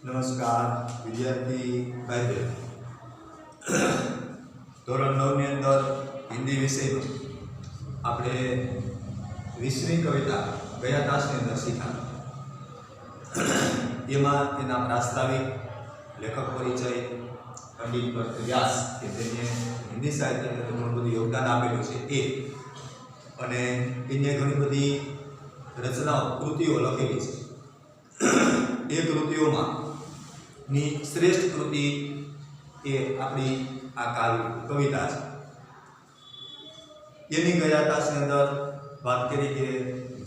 નમસ્કાર વિદ્યાર્થી ભાઈઓ, ધોરણ 9 ની અંદર હિન્દી વિષયમાં આપણે 20મી કવિતા ગયા તાસની અંદર શીખ્યા। એમાં એના પ્રાસ્તાવિક, લેખક પરિચય, પંડિત ભરત વ્યાસ કે જેને હિન્દી સાહિત્યને ઘણું બધું યોગદાન આપેલું છે એ, અને એને ઘણી બધી રચનાઓ, કૃતિઓ લખેલી છે। એ કૃતિઓમાં ની શ્રેષ્ઠ કૃતિ એ આપણી આ કાવ્ય કવિતા છે। એની ગયા તાસની અંદર વાત કરી કે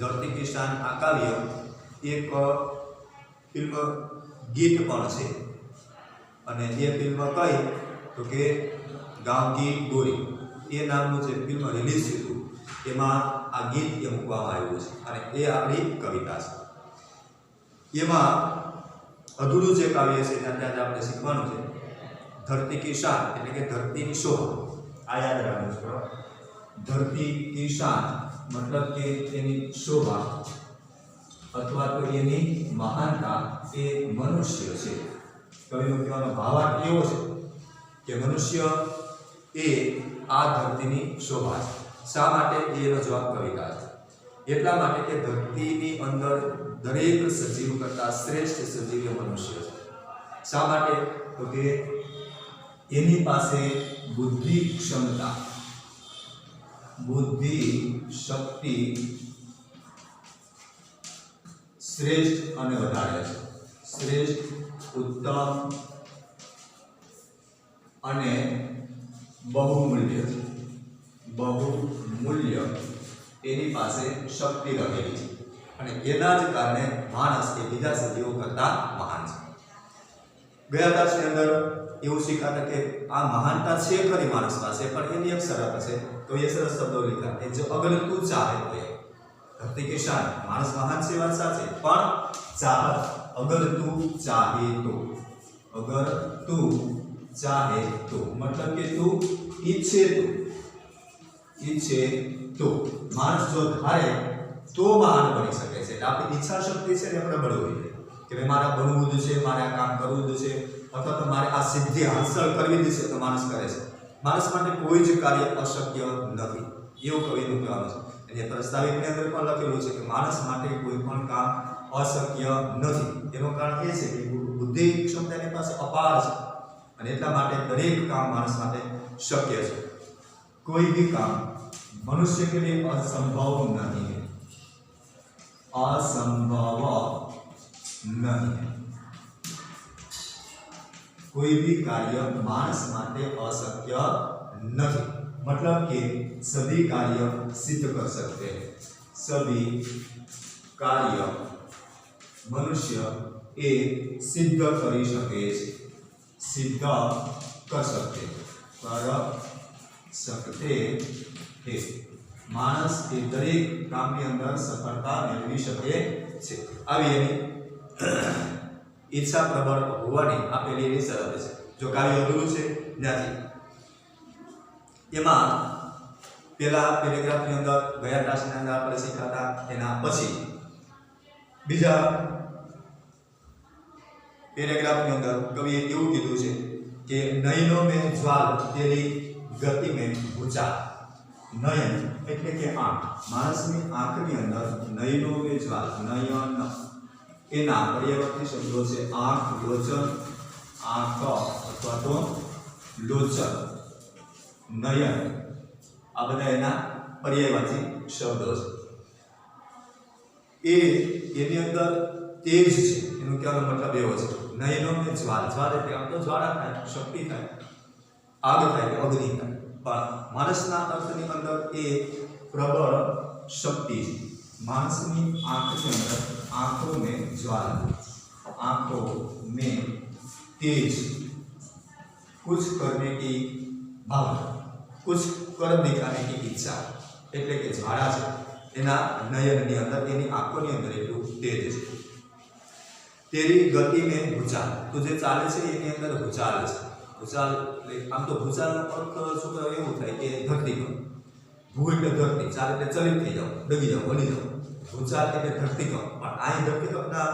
ધરતી કિસાન આ કાવ્ય એક ફિલ્મ ગીત પણ છે, અને એ ફિલ્મ કઈ તો કે ગાંવ કી ગોરી એ નામનું જે ફિલ્મ રિલીઝ થયું એમાં આ ગીત એ મૂકવામાં આવ્યું છે, અને એ આપણી કવિતા છે। એમાં અધૂરું જે કાવ્ય છે ત્યાં જ આપણે શીખવાનું છે ધરતી કી શાન એટલે કે ધરતીની શોભા। આ યાદ રાખવાનું છે। ધરતી કી શાન મતલબ કે એની શોભા અથવા તો એની મહાનતા એ મનુષ્ય છે। કવિનો કહેવાનો ભાવાર્થ એવો છે કે મનુષ્ય એ આ ધરતીની શોભા છે। શા માટે એનો જવાબ કવિતા છે, એટલા માટે કે ધરતીની અંદર દરેક સજીવ કરતા શ્રેષ્ઠ સજીવ મનુષ્ય છે। શા માટે તો કે એની પાસે બુદ્ધિ ક્ષમતા, બુદ્ધિ શક્તિ શ્રેષ્ઠ અને વધારે છે। શ્રેષ્ઠ, ઉત્તમ અને બહુમૂલ્ય છે। બહુમૂલ્ય એની પાસે શક્તિ રહેલી છે, અને એના જ કારણે માણસ એ બીજા સજીવો કરતા મહાન છે। ગયા તાસની અંદર એવું શીખાતા કે આ મહાનતા છે ખરી માણસ પાસે, પણ એની એક શરત છે, તો એ સરસ શબ્દો લીધા કે જો અગર તું ચાહે તો એ ધરતી કે શાન માણસ મહાન છે, વાત સાચી, પણ ચાહત અગર તું ચાહે તો, અગર તું ચાહે તો મતલબ કે તું ઈચ્છે તો માણસ જો ધારે તો મહાન બની શકે છે। એટલે આપણી ઈચ્છા શક્તિ છે ને પ્રબળ હોવી જોઈએ કે ભાઈ મારે બનવું જ છે, મારે આ કામ કરવું જ છે, અથવા તો મારે આ સિદ્ધિ હાંસલ કરવી જ છે, તો માણસ કરે છે। માણસ માટે કોઈ જ કાર્ય અશક્ય નથી, એવું કવિનું કહેવાનું છે। અને પ્રસ્તાવિકની અંદર પણ લખેલું છે કે માણસ માટે કોઈ પણ કામ અશક્ય નથી। એનું કારણ એ છે કે બુદ્ધિ ક્ષમતા એની પાસે અપાર છે, અને એટલા માટે દરેક કામ માણસ માટે શક્ય છે। કોઈ भी काम मनुष्य के लिए असंभव नहीं है, असंभव नहीं है। कोई भी कार्य मानस माटे अशक्य नहीं, मतलब कि सभी कार्य सिद्ध कर सकते हैं। सभी कार्य मनुष्य ए सिद्ध करी सके, सिद्ध कर सकते हैं। मानस के दरेक काम के अंदर सफलता मेळवी शके छे। આવી એની ઈચ્છા પ્રબળ હોવાની આપેલી એની શરત છે। જો કાર્ય અધૂરું છે ત્યાંથી એમાં પેલા પેરેગ્રાફની અંદર ગયા તાસની અંદર આપણે શીખાતા એના પછી બીજા પેરેગ્રાફની અંદર કવિએ એવું કીધું છે કે નયનો में ज्वाल तेरी गति में भूचाल। नयन એટલે કે આંખ, માણસની આંખની અંદર નયનો में ज्वाल, નયન એના પર્યાયવાચી શબ્દો છે આંખ, લોચન, આંખ અથવા તો લોચન, નયન, આ બધા એના પર્યાયવાચી શબ્દો છે। એની અંદર તેજ છે, એનો કહેવાનો મતલબ એવો છે નયનો में ज्वाल, જ્વાલ એટલે આમ તો જ્વાળા થાય, શક્તિ થાય, આગ થાય, અગ્નિ થાય, પણ માણસના અર્થની અંદર એ પ્રબળ શક્તિ છે। मानसनी आंख के अंदर आंखों में ज्वाला, आंखों में तेज, कुछ करने की भावना, कुछ कर दिखाने की इच्छा, એટલે કે જ્વાળા છે એના નયનની અંદર, એની આંખોની અંદર એટલું તેજ છે। તેરી ગતિ में भूचाल, તો જે ચાલે છે એની અંદર ભૂચાલ છે। ભૂચાલ આમ તો ભૂચાલનો અર્થ શું કહેવાય એવું થાય કે ધરતીકંપ, ભૂ એટલે ધરતી, ચાલ એટલે ચલિત થઈ જાવ, ડગી જાવ, વળી જાવ, ભૂચાલ એટલે ધરતીકંપ, પણ આ ધરતીકંપના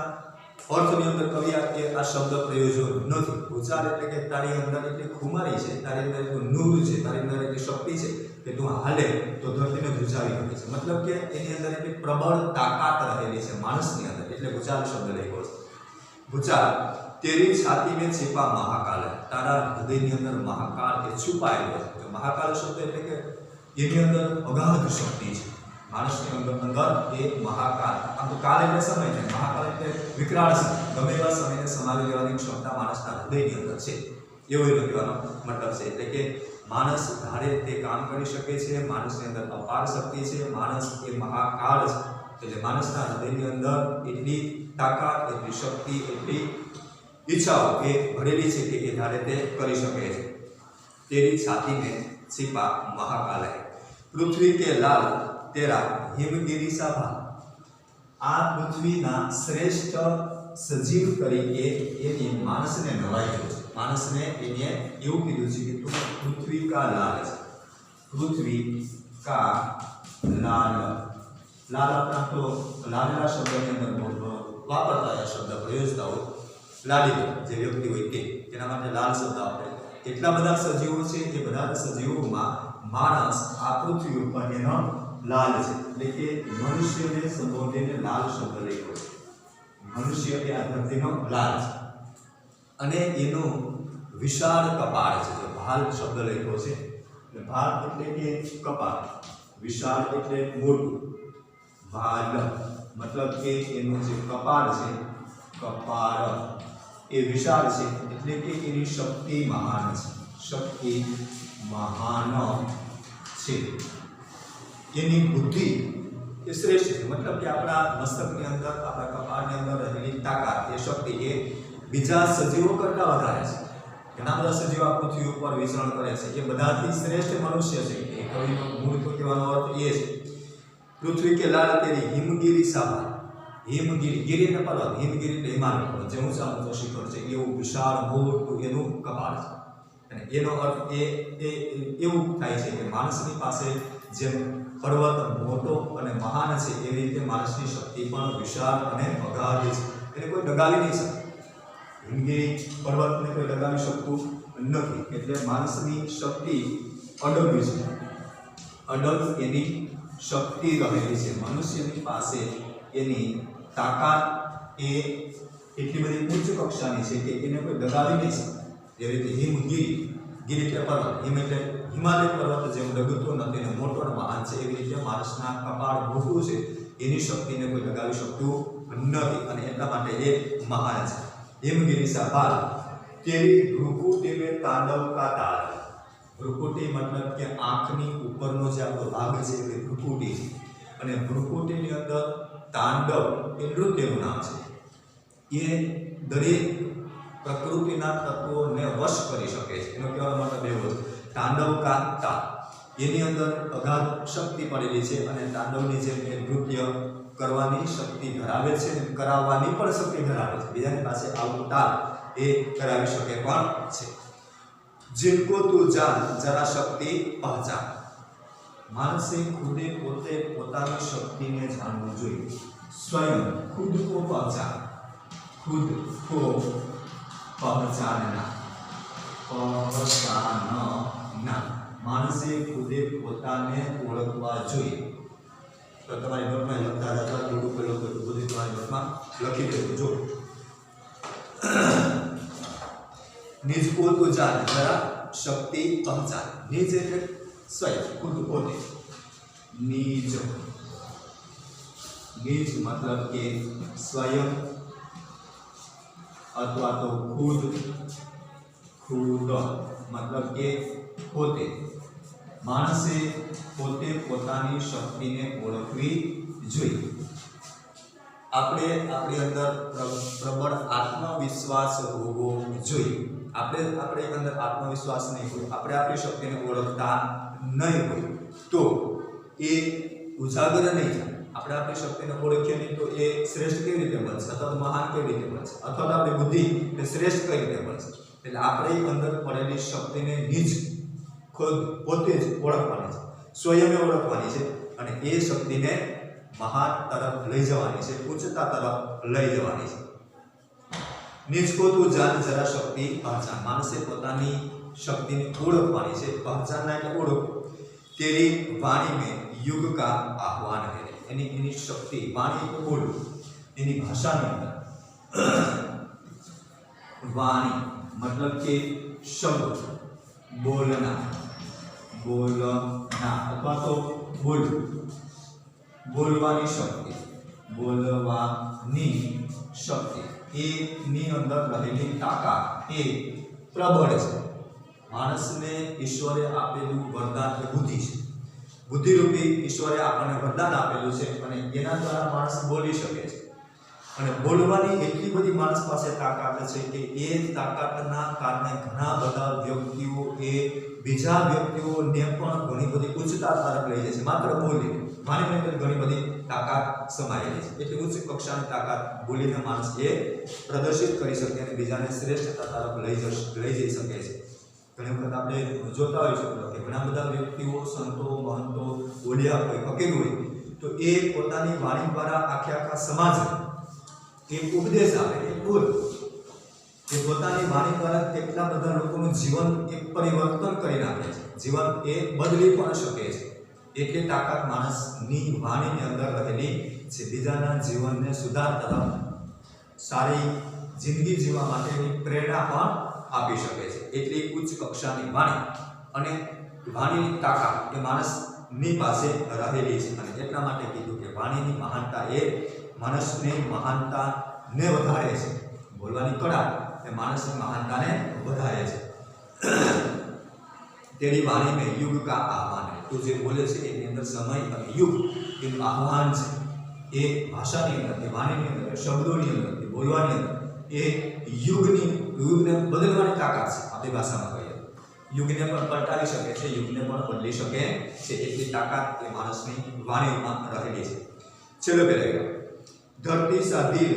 અર્થની અંદર કવિ આ શબ્દ પ્રયોજ્યો નથી. ભૂચાલ એટલે કે તારી અંદર એટલી ખુમારી છે, તારી અંદર એટલું નૂર છે, તારી અંદર એટલી શક્તિ છે કે તું હાલે તો ધરતીને ધ્રુજાવી શકે છે. મતલબ કે એની અંદર એટલી પ્રબળ તાકાત રહેલી છે માણસની અંદર, એટલે ભૂચાલ શબ્દ લખ્યો છે. ભૂચાલ તેરી છાતી में छिपा महाकाल, તારા હૃદયની અંદર મહાકાળ એ છુપાયેલો છે. તો મહાકાળ શબ્દ એટલે કે એની અંદર અગાધ શક્તિ છે. માણસની અંદર એ મહાકાળ, આમ તો કાળ એટલે સમય છે, મહાકાળ એટલે વિકરાળ સમય, ગમે એવા સમયને સમાવી લેવાની ક્ષમતા માણસના હૃદયની અંદર છે, એવો એનો કહેવાનો મતલબ છે. એટલે કે માણસ ધારે તે કામ કરી શકે છે, માણસની અંદર અપાર શક્તિ છે, માણસ એ મહાકાળ છે. એટલે માણસના હૃદયની અંદર એટલી તાકાત, એટલી શક્તિ, એટલી ઈચ્છાઓ એ ભરેલી છે કે એ ધારે તે કરી શકે છે. તેરી છાતી में छिपा महाकाल है, पृथ्वी के लाल तेरा हिमगिरी सभा, આ પૃથ્વીના શ્રેષ્ઠ સજીવ તરીકે એને માણસને નવાયો છે. માણસને એને એવું કીધું છે કે તું પૃથ્વી કા લાલ છે, પૃથ્વી કા લાલ. લાલ આપણા તો લાલના શબ્દની અંદર વાપરતા શબ્દ પ્રયોજતા હોય, લાલી જે વ્યક્તિ હોય તેના માટે લાલ શબ્દ આપણે. એટલા બધા સજીવો છે, એ બધા સજીવોમાં માણસ આ પૃથ્વી ઉપર એનો લાલ છે. એટલે કે મનુષ્યને સંબોધીને લાલ શબ્દ લખ્યો છે. મનુષ્ય એ આ ધરતીનો લાલ છે અને એનું વિશાળ કપાળ છે. જો ભાલ શબ્દ લખ્યો છે, એટલે ભાલ એટલે કે કપાળ, વિશાળ એટલે મોટું, ભાલ મતલબ કે એનું જે કપાળ છે, કપાળ એ વિશાળ છે, એટલે કે એની શક્તિ મહાન છે, શક્તિ મહાન છે. એની બુદ્ધિ એ શ્રેષ્ઠ છે. મતલબ કે આપણા મસ્તકની અંદર, આપણા કપાળની અંદર રહેલી તાકાત, એ શક્તિ એ બીજા સજીવો કરતાં વધારે છે. ઘણા બધા સજીવો આ પૃથ્વી ઉપર વિચરણ કરે છે, એ બધાથી શ્રેષ્ઠ મનુષ્ય છે. એ કવિનો મૂળ તો કહેવાનો અર્થ એ છે. પૃથ્વી કે લાલ તેરી હિમગીરી સાભા, હિમગીરી, ગીરી એટલે પર્વત, હિમગીરી એટલે હિમાલય પર્વત, જે ઊંચા ઊંચો શિખર છે, એવું વિશાળ મોટું એનું કપાળ છે. અને એનો અર્થ એવું થાય છે કે માણસની પાસે જેમ પર્વત મોટો અને મહાન છે, એવી રીતે માણસની શક્તિ પણ વિશાળ અને અગાધ છે. એને કોઈ ડગાવી નહીં શકે. હિમગીરી પર્વતને કોઈ ડગાવી શકતું નથી. એટલે માણસની શક્તિ અડગ છે, અડગ એની શક્તિ રહેલી છે. મનુષ્યની પાસે એની તાકાત એ એટલી બધી ઉચ્ચ કક્ષાની છે કે એને કોઈ દબાવી નહીં શકે. જેવી રીતે હિમગીરી, ગીરી એટલે પર્વત, હિમ એટલે હિમાલય પર્વત જેમ ડગતો નથી અને મોટો અને મહાન છે, એવી રીતે માણસના કપાળ મોટું છે, એની શક્તિને કોઈ દગાવી શકતું નથી અને એટલા માટે એ મહાન છે. હિમગીરી સાબાલ તેરી ભ્રુકુટી में तांडव का ताल, ભ્રુકુટી મતલબ કે આંખની ઉપરનો જે આપણો ભાગ છે એ ભ્રુકુટી છે. અને ભ્રુકુટીની અંદર તાંડવ એ નૃત્યનું નામ છે. એ દરેક પ્રકૃતિના તત્વોને વશ કરી શકે છે. એનો કહેવાનો મતલબ એવો છે તાંડવ કા તાલ, એની અંદર અગાધ શક્તિ પડેલી છે અને તાંડવની જેમ એ નૃત્ય કરવાની શક્તિ ધરાવે છે અને કરાવવાની પણ શક્તિ ધરાવે છે. બીજાની પાસે આવું તાલ એ કરાવી શકે પણ છે. जिनको तू जान जरा शक्ति पहचान, मानसे खुदे पोते पोतानी शक्तिने जानવું જોઈએ. स्वयं खुद को पहचान, खुद को पहचानना, पहचानना, मानसे खुदे પોતાને ઓળખવા જોઈએ. તો તમારી નોટમાં લખતા હતા, થોડું પેલો બધું તમારી નોટમાં લખી દેજો. જો निज को तो जान जरा शक्ति पहचान. निज એટલે स्वयं, खुद પોતે. निज, निज मतलब के स्वयं अथवा तो खुद, खुद मतलब के પોતે. માણસે પોતે પોતાની શક્તિને ઓળખવી જોઈએ. આપણે આપણી અંદર પ્રબળ આત્મવિશ્વાસ હોવો જોઈએ. આપણે અંદર આત્મવિશ્વાસ નહીં હોય, આપણે આપણી શક્તિને ઓળખતા નહીં હોય તો એ ઉજાગર નહીં થાય. આપણે આપણી શક્તિને ઓળખીએ નહીં તો એ શ્રેષ્ઠ કેવી રીતે બનશે, અથવા તો મહાન કેવી રીતે બનશે, અથવા તો આપણી બુદ્ધિ એ શ્રેષ્ઠ કઈ રીતે બનશે. એટલે આપણી અંદર પડેલી શક્તિને નિજ ખુદ પોતે જ ઓળખવાની છે, સ્વયં ઓળખવાની છે અને એ શક્તિને મહાન તરફ લઈ જવાની છે, ઉચ્ચતા તરફ લઈ જવાની છે. નિજકો તું જાન જરા શક્તિ પહચાન. માણસે પોતાની શક્તિને ઓળખવાની છે. પહચાનના એટલે ઓળખ. તેરી વાણી में युग का आह्वान है. એની શક્તિ વાણી એટલે બોલ, એની ભાષાની અંદર વાણી मतलब કે શબ્દ, બોલના અથવા તો બોલવાની શક્તિ એની અંદર રહેલી તાકાત એ પ્રબળ છે. માણસને ઈશ્વરે આપેલું વરદાન એ બુદ્ધિ છે. બુદ્ધિરૂપી ઈશ્વરે આપણને વરદાન આપેલું છે અને એના દ્વારા માણસ બોલી શકે છે. અને બોલવાની એટલી બધી માણસ પાસે તાકાત છે કે એ તાકાતના કારણે ઘણા બધા વ્યક્તિઓ એ બીજા વ્યક્તિઓને પણ ઘણી બધી ઉચ્ચતા તરફ લઈ જાય છે. માત્ર બોલીને વાણીની અંદર ઘણી બધી તાકાત સમાયેલી છે. એટલે ઉચ્ચ કક્ષાની તાકાત બોલીને માણસ એ પ્રદર્શિત કરી શકે અને બીજાને શ્રેષ્ઠતા તરફ લઈ જઈ શકે છે. ઘણી વખત આપણે જોતા હોઈશું કે ઘણા બધા વ્યક્તિઓ, સંતો, મહંતો બોલ્યા હોય, ફકીર હોય તો એ પોતાની વાણી દ્વારા આખા સમાજ એક ઉપદેશ આપે, એક બોલ એ પોતાની વાણી દ્વારા કેટલા બધા લોકોનું જીવન એક પરિવર્તન કરી નાખે છે. જીવન એ બદલી પણ શકે છે. એટલી તાકાત માણસની વાણીની અંદર રહેલી છે. બીજાના જીવનને સુધાર તરફ, સારી જિંદગી જીવવા માટેની પ્રેરણા પણ આપી શકે છે. એટલી ઉચ્ચ કક્ષાની વાણી અને વાણીની તાકાત એ માણસની પાસે રહેલી છે. અને એટલા માટે કીધું કે વાણીની મહાનતા એ માણસની મહાનતાને વધારે છે. બોલવાની કળા એ માણસની મહાનતાને વધારે છે. તેરી વાણી में युग का आह्वान है. તું જે બોલે છે એની અંદર સમય અને યુગ એનું આહ્વાન છે. એ ભાષાની અંદર, એ વાણીની અંદર, શબ્દોની અંદર, એ બોલવાની અંદર એ યુગને બદલવાની તાકાત છે. આપણી ભાષામાં કહીએ યુગને પણ પલટાવી શકે છે, યુગને પણ બદલી શકે છે. એટલી તાકાત એ માણસની વાણીમાં રહેલી છે. ચલો પેલા ધરતી સા દિલ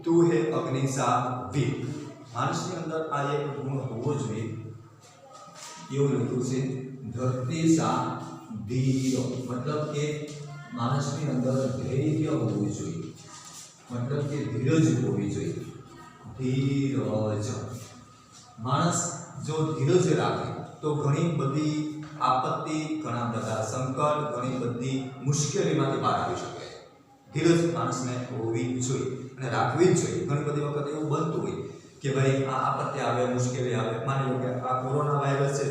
તું હે અગ્નિ સા વીર. માણસની અંદર આ એક ગુણ હોવો જોઈએ. એવું લખ્યું છે ધરતી સા ધીર, મતલબ કે માણસની અંદર ધૈર્ય હોવું જોઈએ, મતલબ કે ધીરજ હોવી જોઈએ. ધીરજ. માણસ જો ધીરજ રાખે તો ઘણી બધી આપત્તિ, ઘણા બધા સંકટ, ઘણી બધી મુશ્કેલીમાંથી બહાર આવી શકે. ધીરજ માણસને હોવી જોઈએ અને રાખવી જ જોઈએ. ઘણી બધી વખત એવું બનતું હોય કે ભાઈ આ આપત્તિ આવે, મુશ્કેલી આવે. માની લો કે આ કોરોના વાયરસ છે.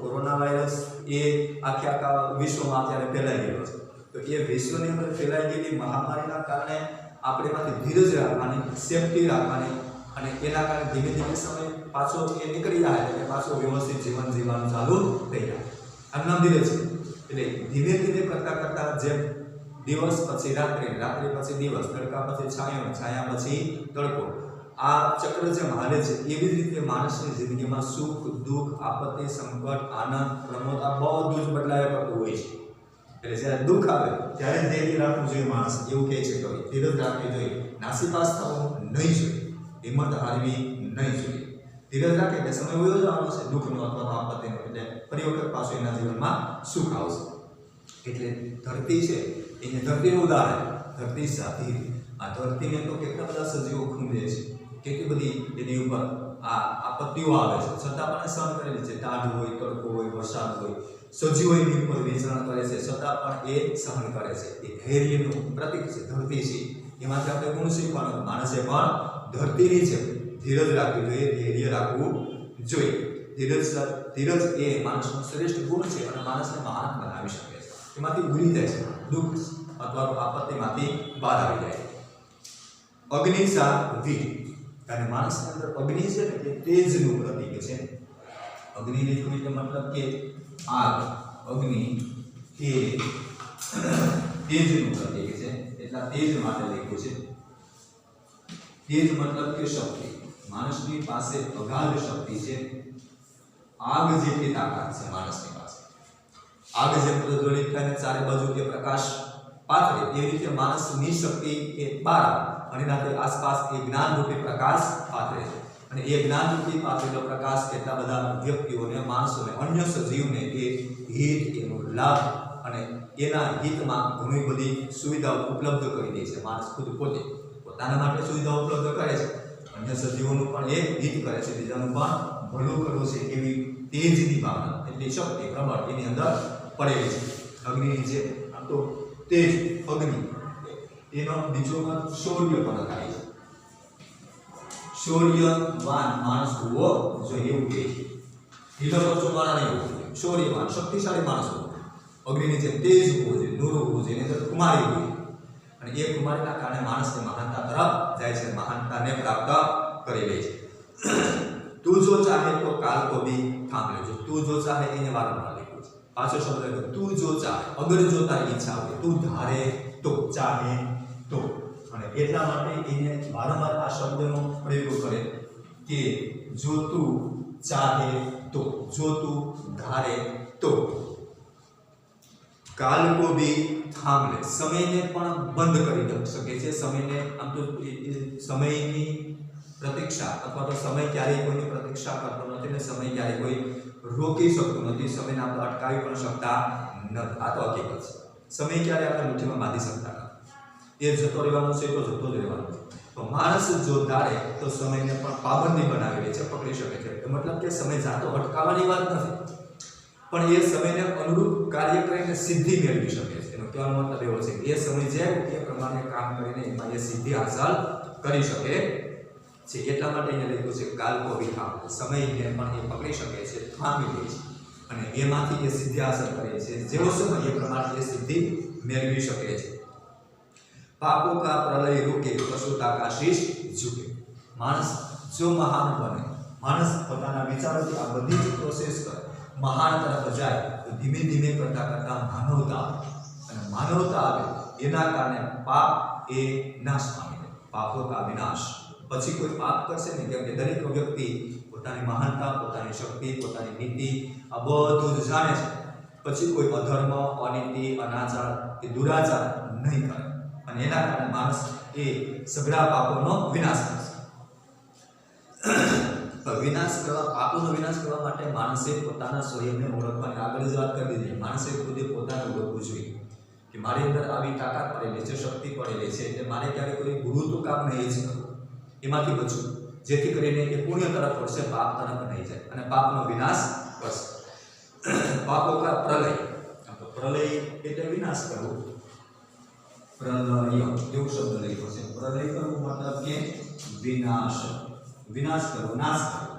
કોરોના વાયરસ એ આખા વિશ્વમાં અત્યારે ફેલાઈ ગયો છે. તો એ વિશ્વની અંદર ફેલાઈ ગયેલી મહામારીના કારણે આપણે એમાંથી ધીરજ રાખવાની, સેફટી રાખવાની અને એના કારણે ધીમે ધીમે સમય પાછો એ નીકળી જાય એટલે પાછો વ્યવસ્થિત જીવન જીવવાનું ચાલુ થઈ જાય. આનું નામ ધીરજ છે. એટલે ધીમે ધીમે કરતાં જેમ દિવસ પછી રાત્રિ, રાત્રિ પછી દિવસ, તડકા પછી છાંયો, છાયા પછી તડકો, આ ચક્ર જેમ હાલે છે એવી જ રીતે માણસની જિંદગીમાં સુખ, દુઃખ, આપત્તિ, સંકટ, આનંદ, પ્રમોદ આ બધું જ બદલાયા કરતું હોય છે. એટલે જ્યારે દુઃખ આવે ત્યારે ધૈર્ય રાખવું જોઈએ માણસ. એવું કહે છે કવિ, ધીરજ રાખવી જોઈએ, નાસીપાસ થવું નહીં જોઈએ, હિંમત હારવી નહીં જોઈએ. ધીરજ રાખે એટલે સમય વયો જવાનો છે દુઃખનો અથવા આપત્તિનો, એટલે ફરી વખત પાછું એના જીવનમાં સુખ આવશે. એટલે ધરતી છે એને ધરતીનું ઉદાહરણ, ધરતી સાથી. આ ધરતીને તો કેટલા બધા સજીવો ખૂંદે છે, કેટલી બધી એની ઉપર આ આપત્તિઓ આવે છે, છતાં પણ સહન કરેલી છે. ટાઢ હોય, તડકો હોય, વરસાદ હોય, સજીવો એની ઉપર વિચરણ કરે છે, છતાં પણ એ સહન કરે છે. એ ધૈર્યનું પ્રતીક છે ધરતી છે. એમાંથી આપણે ગુણ શીખવાનું. માણસે પણ ધરતીની છે ધીરજ રાખવી જોઈએ, ધૈર્ય રાખવું જોઈએ. ધીરજ એ માણસનો શ્રેષ્ઠ ગુણ છે અને માણસને મહાન બનાવી શકે છે. એમાંથી ઉડી જાય છે, દુઃખ અથવા તો આપત્તિમાંથી બહાર આવી જાય છે. અગ્નિ સા વીર. અને માણસની અંદર અગ્નિ છે ને એ તેજનું પ્રતીક છે. અગ્નિ લીધું એટલે મતલબ કે આગ, અગ્નિ એ તેજનું પ્રતીક છે. એટલા તેજ માટે લખ્યું છે. તેજ મતલબ કે શક્તિ. માણસની પાસે અગાધ શક્તિ છે. આગ જેટલી તાકાત છે માણસની પાસે. આગ જેમ પ્રજ્વલિત થઈને ચારે બાજુ જે પ્રકાશ પાથરે એ રીતે માણસની શક્તિ એ બહાર અને એનાથી આસપાસ એ જ્ઞાનરૂપી પ્રકાશ પાથરે છે. અને એ જ્ઞાનરૂપી પાથરેલો પ્રકાશ કેટલા બધા વ્યક્તિઓને, માણસોને, અન્ય સજીવને એ હિત, એનો લાભ અને એના હિતમાં ઘણી બધી સુવિધાઓ ઉપલબ્ધ કરી દે છે. માણસ ખુદ પોતે પોતાના માટે સુવિધાઓ ઉપલબ્ધ કરે છે અન્ય સજીવોનું પણ એ હિત કરે છે, બીજાનું પણ ભલું કરવું છે એવી તેજની ભાવના, એટલી શક્તિ પ્રબળ એની અંદર પડેલી છે. અગ્નિની જે આમ તો તેજ અગ્નિ, એનો બીજો શૌર્ય પણ થાય છે. શૌર્યવાન માણસ હોવો જોઈએ એવું કહે છે. ઢીલો કચો માણસ નહીં હોવો જોઈએ, શૌર્યવાન શક્તિશાળી માણસ હોવો જોઈએ. અગ્નિની જે તેજ હોવો જોઈએ, નૂર હોવો જોઈએ, એની અંદર કુમારી હોવી જોઈએ. અને એ કુમારીના કારણે માણસને મહાનતા તરફ જાય છે, મહાનતાને પ્રાપ્ત કરી લે છે. તું જો ચાહે તો કાલ કો ભી થામ લેજો. તું જો ચાહે એને વારંવાર લખ્યું છે. પાછો શબ્દ લખ્યો તું જો ચાહે, અગર જો તારી ઈચ્છા હોય, તું ધારે તો, ચાહે તો. અને એટલા માટે એને વારંવાર આ શબ્દનો પ્રયોગ કરે કે જો તું ચાહે તો, જો તું ધારે તો. કાલ કો ભી થામ લે, સમયને પણ બંધ કરી શકે છે. સમયને આમ તો સમયની પ્રતીક્ષા અથવા તો સમય ક્યારેય કોઈની પ્રતીક્ષા કરતો નથી ને સમય ક્યારેય કોઈ રોકી શકતું નથી. સમયને આપણે અટકાવી પણ શકતા નથી. આ તો હકીકત છે. સમય ક્યારે આપણે મુઠ્ઠીમાં બાંધી શકતા નથી. એ જતો રહેવાનો છે તો જતો જ રહેવાનો છે. તો માણસ જો ધારે તો સમયને પણ પાબંદી બનાવેલી છે, પકડી શકે છે. મતલબ કે સમય જાતો અટકાવવાની વાત નથી, પણ એ સમયને અનુરૂપ કાર્ય કરીને સિદ્ધિ મેળવી શકે છે. એનો કહેવાનો મતલબ એવો છે કે એ સમય જાય એ પ્રમાણે કામ કરીને એમાં એ સિદ્ધિ હાંસલ કરી શકે છે. એટલા માટે અહીંયા લખ્યું છે કાલ કો ભી થામ, સમયને પણ એ પકડી શકે છે, થામી લે છે અને એમાંથી એ સિદ્ધિ હાંસલ કરે છે. જેવો સમય એ પ્રમાણે એ સિદ્ધિ મેળવી શકે છે. પાપો કા પ્રલય રૂકે, પશુતા કા શીશ ઝુકે. માણસ જો મહાન બને, માણસ પોતાના વિચારોથી આ બધી જ પ્રોસેસ કરે, મહાન તરફ જાય તો ધીમે ધીમે કરતા કરતા માનવતા આવે. અને માનવતા આવે એના કારણે પાપ એ નાશ પામે. પાપો કા વિનાશ. પછી કોઈ પાપ કરશે ને, કેમ કે દરેક વ્યક્તિ પોતાની મહાનતા, પોતાની શક્તિ, પોતાની નીતિ આ બધું જ જાણે છે. પછી કોઈ અધર્મ, અનીતિ, અનાચાર કે દુરાચાર નહીં કરે અને એના કારણે માણસ એ સઘળા પાપોનો વિનાશ કરશે. વિનાશ કરવા, પાપોનો વિનાશ કરવા માટે માણસે પોતાના સ્વયંને ઓળખવાની, આગળ જ વાત કરી દીધી, માણસે ખુદે પોતાને ઓળખવું જોઈએ કે મારી અંદર આવી તાકાત પડેલી છે, શક્તિ પડેલી છે, એટલે મારે ક્યારે કોઈ ગુરુ તો કામ નહીં જ કરવું, એમાંથી બચવું, જેથી કરીને એ પુણ્ય તરફ વળશે, પાપ તરફ નહીં જાય અને પાપનો વિનાશ કરશે. પાપો કા પ્રલય, તો પ્રલય એટલે વિનાશ કરવો. પ્રલય એવું શબ્દ લખ્યો છે. પ્રલય કરવું મતલબ કે વિનાશ, વિનાશ કરવો, નાશ કરવો.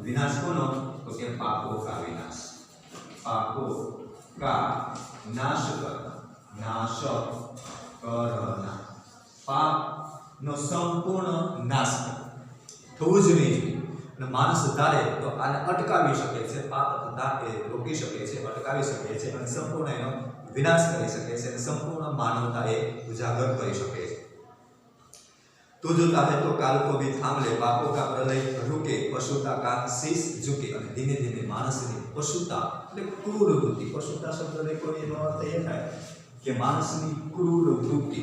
વિનાશ કોનો? તો કે પાપો કા વિનાશ. પાપો કા નાશ કરતા, નાશ કરના. પાપ નો સંપૂર્ણ નાશ થવું જ નહીં જોઈએ. અને માણસ ધારે તો આને અટકાવી શકે છે, પાપ થતા એ રોકી શકે છે, અટકાવી શકે છે અને સંપૂર્ણ એનો વિનાશ કરી શકે છે અને સંપૂર્ણ માનવતા એ ઉજાગર કરી શકે છે. તું જો ચાહે તો કાલ કો ભી થામ લે, પાપો કા પ્રલય રૂકે, પશુતા કા શીશ ઝુકે. અને ધીમે ધીમે માણસની પશુતા એટલે ક્રૂર વૃત્તિ, પશુતા શબ્દ લેખો એનો અર્થ એ થાય કે માણસની ક્રૂર વૃત્તિ,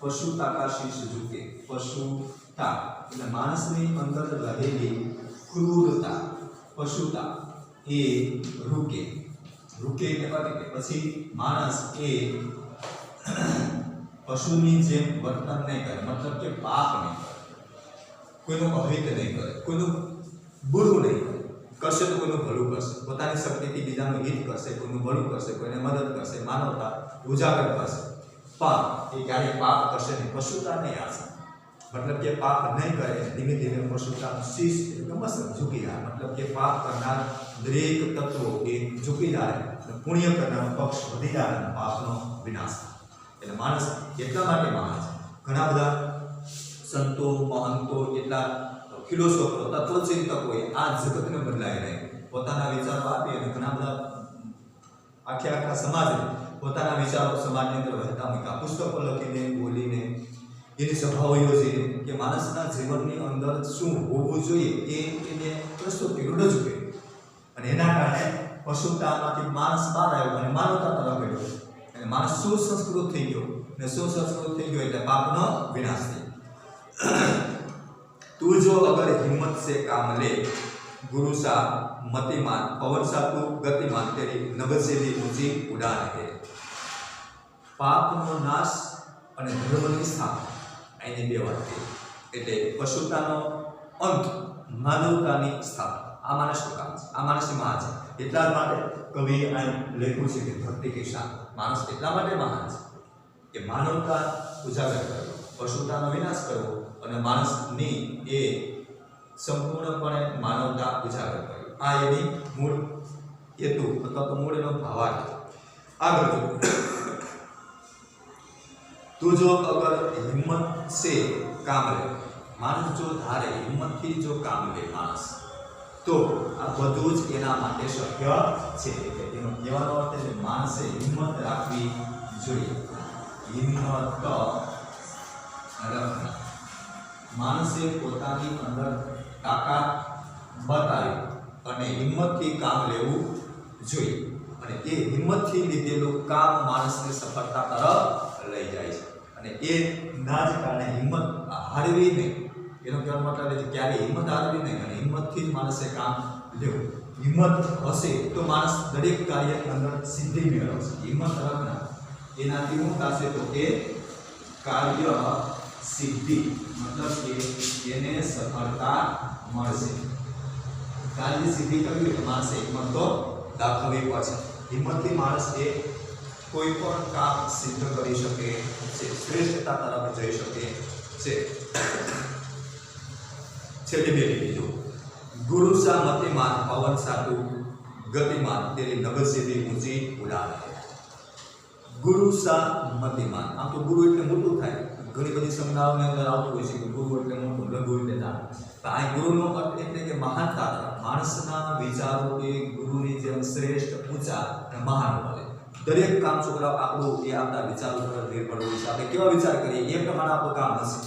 પશુતા કા શીશ ઝુકે. પશુતા એટલે માણસની અંદર રહેલી ક્રૂરતા, પશુતા એ રૂકે. રૂકે કહેવાય કે પછી માણસ એ પશુની જેમ વર્તન નહીં કરે, મતલબ કે પાપ નહીં કરે, કોઈનું અહિત નહીં કરે, કોઈનું બુરું નહીં કરે, કરશે તો કોઈનું ભલું કરશે, પોતાની શક્તિથી બીજાનું હિત કરશે, કોઈનું ભલું કરશે, કોઈને મદદ કરશે, માનવતા ઉજાગર કરશે. પણ એ ક્યારેય પાપ કરશે નહીં, પશુતા નહીં આવશે. મતલબ કે પાપ નહીં કરે, ધીમે ધીમે પશુતાનું શીશ એટલે મસ્ત ઝૂકી જાય. મતલબ કે પાપ કરનાર દરેક તત્વો એ ઝૂકી જાય, પુણ્ય કરનાર પક્ષ વધી જાય અને પાપનો વિનાશ થાય. એટલે માણસ એટલા માટે મહાન છે. ઘણા બધા સંતો, મહંતો, એટલા ફિલોસોફરો, તત્વચિંતકોએ આ જગતને બદલાય નહીં, પોતાના વિચારો આપી અને ઘણા બધા આખા સમાજને પોતાના વિચારો સમાજની અંદર વહેતા મૂક્યા, પુસ્તકો લખીને, બોલીને, એની સભાઓ યોજીને કે માણસના જીવનની અંદર શું હોવું જોઈએ એ એને પ્રસ્તુત કર્યું, રજૂ કર્યું. અને એના કારણે પશુતામાંથી માણસ બહાર આવ્યો અને માનવતા તરફ ગયો. અને માણસ સુસંસ્કૃત થઈ ગયો, અને સુસંસ્કૃત થઈ ગયો એટલે પાપનો વિનાશ થયો. તું જો અગર હિંમત સે કામ લે, गुरु सा मतिमान, पवन सा तू गतिमान, तेरी नभ से भी ऊंची उड़ान है. पापनो नाश અને ધર્મની સ્થાપના એની બે વાત થઈ. એટલે પશુતાનો અંત માનવતાની સ્થાપના. આ માણસનું કામ છે, આ માણસની મહાન છે. એટલા જ માટે કવિ અહીં લખ્યું છે કે ધરતી કે શાન. માણસ એટલા માટે મહાન છે કે માનવતા ઉજાગર કરવો, પશુતાનો વિનાશ કરવો અને માણસની એ સંપૂર્ણપણે માનવતા ઉજાગર કરવી. આ એની મૂળ હેતુ અથવા તો મૂળ એનો ભાવાર્થ. આગળ તું જો અગર હિંમત से काम ले, માણસ જો ધારે હિંમતથી જો કામ લે માણસ, તો આ બધું જ એના માટે શક્ય છે. એનો કહેવાનો અર્થ છે માણસે હિંમત રાખવી જોઈએ. હિંમત રાખવી, માણસે પોતાની અંદર તાકાત બતાવી અને હિંમતથી કામ લેવું જોઈએ. અને એ હિંમતથી લીધેલું કામ માણસને સફળતા તરફ લઈ જાય છે. અને એ ના જ કારણે હિંમત હારવી નહીં. એનો કહેવાનો મતલબ છે ક્યારે હિંમત હારવી નહીં અને હિંમતથી જ માણસે કામ લેવું. હિંમત હશે તો માણસ દરેક કાર્યની અંદર સિદ્ધિ મેળવશે. હિંમત રાખના એનાથી શું થશે તો કે કાર્ય સિદ્ધિ, મતલબ કે એને સફળતા મળશે. કાર્ય સિદ્ધિ કરવી એટલે માણસે હિંમત તો દાખવવી પડશે. હિંમતથી માણસ એ કોઈ પણ કામ સિદ્ધ કરી શકે છે, શ્રેષ્ઠતા તરફ જઈ શકે છે. છેલ્લી બે લીધું गुरु सा मतिमान पवन साटू गतिमान तेरी नगर से भी ऊंची उड़ान है. गुरु सा मतिमान, आम तो गुरु એટલે મોટું થાય. ઘણી બધી સંજ્ઞાઓની અંદર આવતું હોય છે કે ગુરુ એટલે મોટું, લઘુ એટલે નાનું. તો આ ગુરુનો અર્થ એટલે કે મહાનતા. માણસના વિચારો એ ગુરુની જેમ શ્રેષ્ઠ, ઊંચા અને મહાન બને. દરેક કામ છોકરા આપણું એ આપણા વિચારો પર નિર્ભર હોય છે. આપણે કેવા વિચાર કરીએ એ પ્રમાણે આપણું કામ હશે.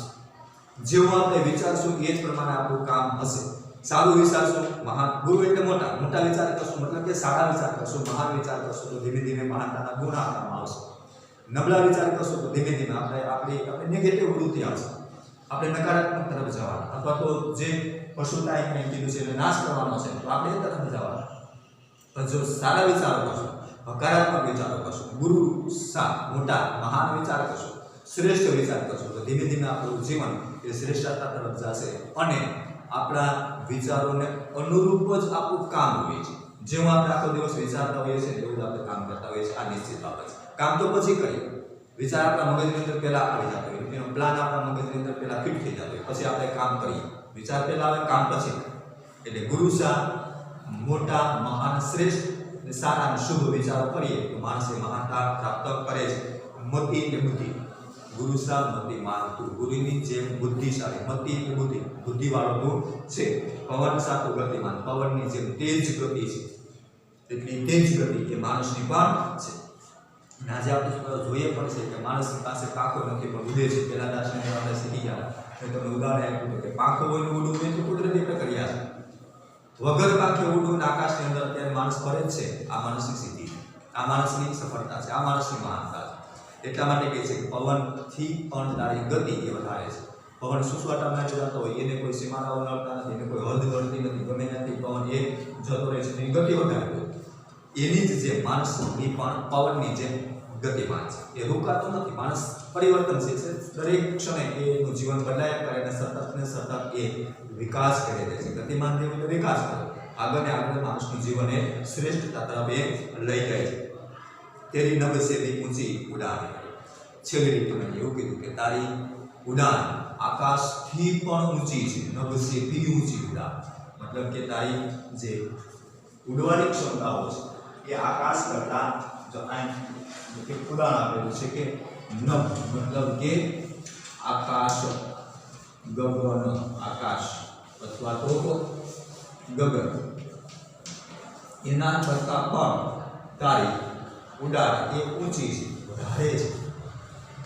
જેવું આપણે વિચારશું એ જ પ્રમાણે આપણું કામ હશે. સારું વિચારશું, મહાન, ગુરુ એટલે મોટા, મોટા વિચાર કરશું મતલબ કે સારા વિચાર કરશું, મહાન વિચાર કરશું તો ધીમે ધીમે મહાનતાના ગુણ આપવામાં આવશે. નબળા વિચાર કરશું તો ધીમે ધીમે આપણે નેગેટિવ વૃત્તિ આવશે. આપણે નકારાત્મક તરફ જવાના, અથવા તો જે પશુતાએ કંઈ કીધું છે એને નાશ કરવાનો છે તો આપણે એ તરફ જવાના. પણ જો સારા વિચારો કરશું, હકારાત્મક વિચારો કરશું, ગુરુ સા મોટા મહાન વિચાર કરશું, શ્રેષ્ઠ વિચાર કરશું તો ધીમે ધીમે આપણું જીવન એ શ્રેષ્ઠતા તરફ જશે. અને આપણા વિચારોને અનુરૂપ જ આપણું કામ હોય છે. જેવું આપણે આખો દિવસ વિચારતા હોઈએ છીએ એવું જ આપણે કામ કરતા હોઈએ છીએ. આ નિશ્ચિત બાબત છે. કામ તો પછી કરીએ. વિચાર આપણા મગજની અંદર પહેલા આવી જતો હોય, એનો પ્લાન આપણા મગજની અંદર પહેલા ફિટ થઈ જતો હોય, પછી આપણે કામ કરીએ. વિચાર પહેલા આવે, કામ પછી. એટલે ગુરુ સા મોટા, મહાન, શ્રેષ્ઠ, સારા અને શુભ વિચારો કરીએ તો માણસે મહાનતા પ્રાપ્ત કરે છે. મતિ એટલે બુદ્ધિ. ગુરુ સા મતિ માનતું, ગુરુની જેમ બુદ્ધિશાળી. મતિ એટલે બુદ્ધિ, બુદ્ધિવાળો તું છે. પવન સાતું ગતિમાન, પવનની જેમ તેજ ગતિ છે. એટલી તેજ ગતિ એ માણસની પણ છે. અને આજે આપણે જોઈએ પણ છે કે માણસની પાસે પાંખો નથી પણ ઉડે છે. પહેલા દાસને આપણે શીખી ગયા તમે ઉદાહરણ આપ્યું કે પાંખો હોય ઉડવું એ તો કુદરતી પ્રક્રિયા છે. વગર પાંખે ઉડવું આકાશની અંદર અત્યારે માણસ ફરે જ છે. આ માણસની સિદ્ધિ છે, આ માણસની સફળતા છે, આ માણસની મહાનતા છે. એટલા માટે કહે છે કે પવનથી પણ તારી ગતિ એ વધારે છે. પવન સુસવાટામાં જતો હોય એને કોઈ સીમાડાઓ નડતા નથી, એને કોઈ હદ ગણતી નથી. ગમે ત્યાંથી પવન એ જતો રહે છે, એની ગતિ વધારે હોય. એની જ જે માણસની પણ પવનની જેમ ગતિમાન છે. એ રોકાતો નથી. માણસ પરિવર્તનશીલ છે. દરેક ક્ષણે એનું જીવન બદલાયા કરે અને સતત ને સતત એ વિકાસ કરી દે છે. ગતિમાન જેવું એટલે વિકાસ કરે. આગળ ને આગળ માણસનું જીવન એ શ્રેષ્ઠતા તરફ એ લઈ જાય છે. તેરી નભ સે ભી ઊંચી ઉડાન. છેલ્લી રીતમાં એવું કીધું કે તારી ઉડાન આકાશથી પણ ઊંચી છે. નભ સે ભી ઊંચી ઉડાન મતલબ કે તારી જે ઉડવાની ક્ષમતાઓ છે એ આકાશ કરતા જો એક ઉદાહરણ આપેલું છે કે નભ મતલબ કે આકાશ, ગગન, આકાશ અથવા તો ગગન એના કરતા પણ તારી ઉડાન એ ઊંચી છે, વધારે છે.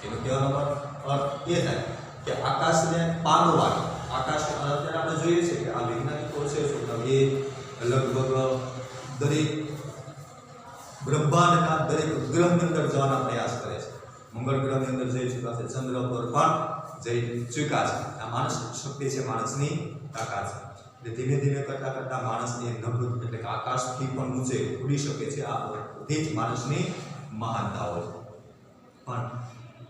એનો કહેવાનો અર્થ એ થાય કે આકાશને પારવાની, આકાશ અત્યારે આપણે જોઈએ છે કે આ વૈજ્ઞાનિકો છે એ લગભગ દરેક બ્રહ્માંડના દરેક ગ્રહની અંદર જવાના પ્રયાસ કરે છે. મંગળ ગ્રહની અંદર જઈ ચૂક્યા છે, ચંદ્ર પર પણ જઈ ચૂક્યા છે. આ માણસ શક્તિ છે, માણસની તાકાત છે. એટલે ધીમે ધીમે કરતાં કરતાં માણસની નભ એટલે કે આકાશથી પણ ઊંચે ઉડી શકે છે. આ બધી જ માણસની મહાનતાઓ છે. પણ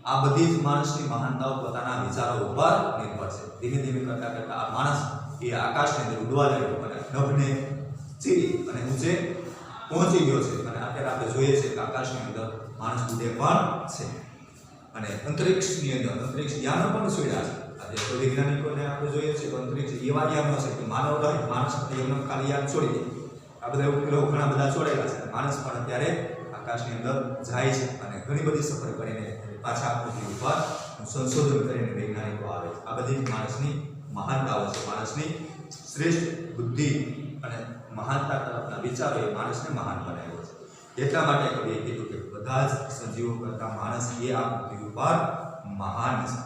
આ બધી જ માણસની મહાનતાઓ પોતાના વિચારો ઉપર નિર્ભર છે. ધીમે ધીમે કરતા કરતા આ માણસ એ આકાશની અંદર ઉડવા લાગ્યો અને નભને ચીરી અને ઊંચે પહોંચી ગયો છે. અને અત્યારે આપણે જોઈએ છીએ કે આકાશની અંદર માણસ ઉડે પણ છે અને અંતરિક્ષની અંદર અંતરિક્ષ યાનો પણ છોડ્યા છે. આજે તો વૈજ્ઞાનિકોને આપણે જોઈએ છીએ કે અંતરિક્ષ એવા યાનો છે કે માનવ રહે માણસ એમને ખાલી યાન છોડી દે. આ બધા ઉપગ્રહો ઘણા બધા છોડેલા છે. માણસ પણ અત્યારે આકાશની અંદર જાય છે અને ઘણી બધી સફર કરીને પાછા પૃથ્વી ઉપર સંશોધન કરીને વૈજ્ઞાનિકો આવે છે. આ બધી માણસની મહાનતાઓ છે. માણસની શ્રેષ્ઠ બુદ્ધિ અને મહાનતા તરફના વિચારો એ માણસને મહાન બનાવ્યો છે. એટલા માટે કવિએ કીધું કે બધા જ સજીવો કરતાં માણસ એ આ પૃથ્વી ઉપર મહાન છે.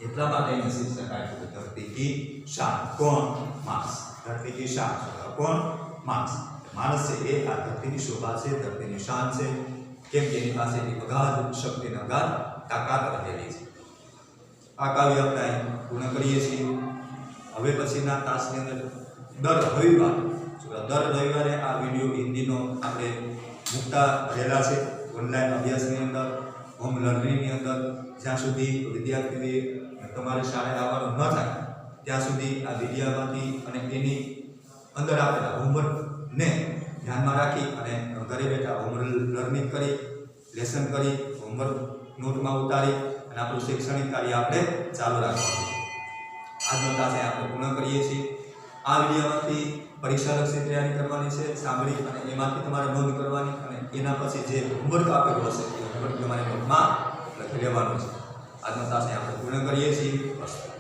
એટલા માટે એને શીર્ષક આપ્યું કે ધરતી કી શાન. કોણ? માણસ. ધરતી કી શાન. કોણ? માણસ. માણસ છે એ આ ધરતીની શોભા છે, ધરતીની શાન છે. કેમ કે એની પાસે એક અગાધ શક્તિ અને અગાધ તાકાત રહેલી છે. આ કાવ્ય આપણે પૂર્ણ કરીએ છીએ. હવે પછીના તાસની અંદર દર રવિવારે આ વિડીયો હિન્દીનો આપણે મૂકતા રહેલા છે. ઓનલાઈન અભ્યાસની અંદર, હોમ લર્નિંગની અંદર. જ્યાં સુધી વિદ્યાર્થી તમારે શાળાએ આવવાનું ન થાય ત્યાં સુધી આ વિડીયોમાંથી અને એની અંદર આપેલા હોમવર્કને ધ્યાનમાં રાખી અને ઘરે બેઠા હોમ લર્નિંગ કરી, લેસન કરી, હોમવર્ક નોટમાં ઉતારી અને આપણું શૈક્ષણિક કાર્ય આપણે ચાલુ રાખવાનું. આજનો ક્લાસ આપણે પૂર્ણ કરીએ છીએ. આ વિડીયોમાંથી પરીક્ષાલક્ષી તૈયારી કરવાની છે, સાંભળી અને એમાંથી તમારે નોંધ કરવાની અને એના પછી જે હોમવર્ક આપેલું હશે એ હોમવર્ક તમારે નોટમાં લખી લેવાનું છે. આજનો ક્લાસ આપણે પૂર્ણ કરીએ છીએ.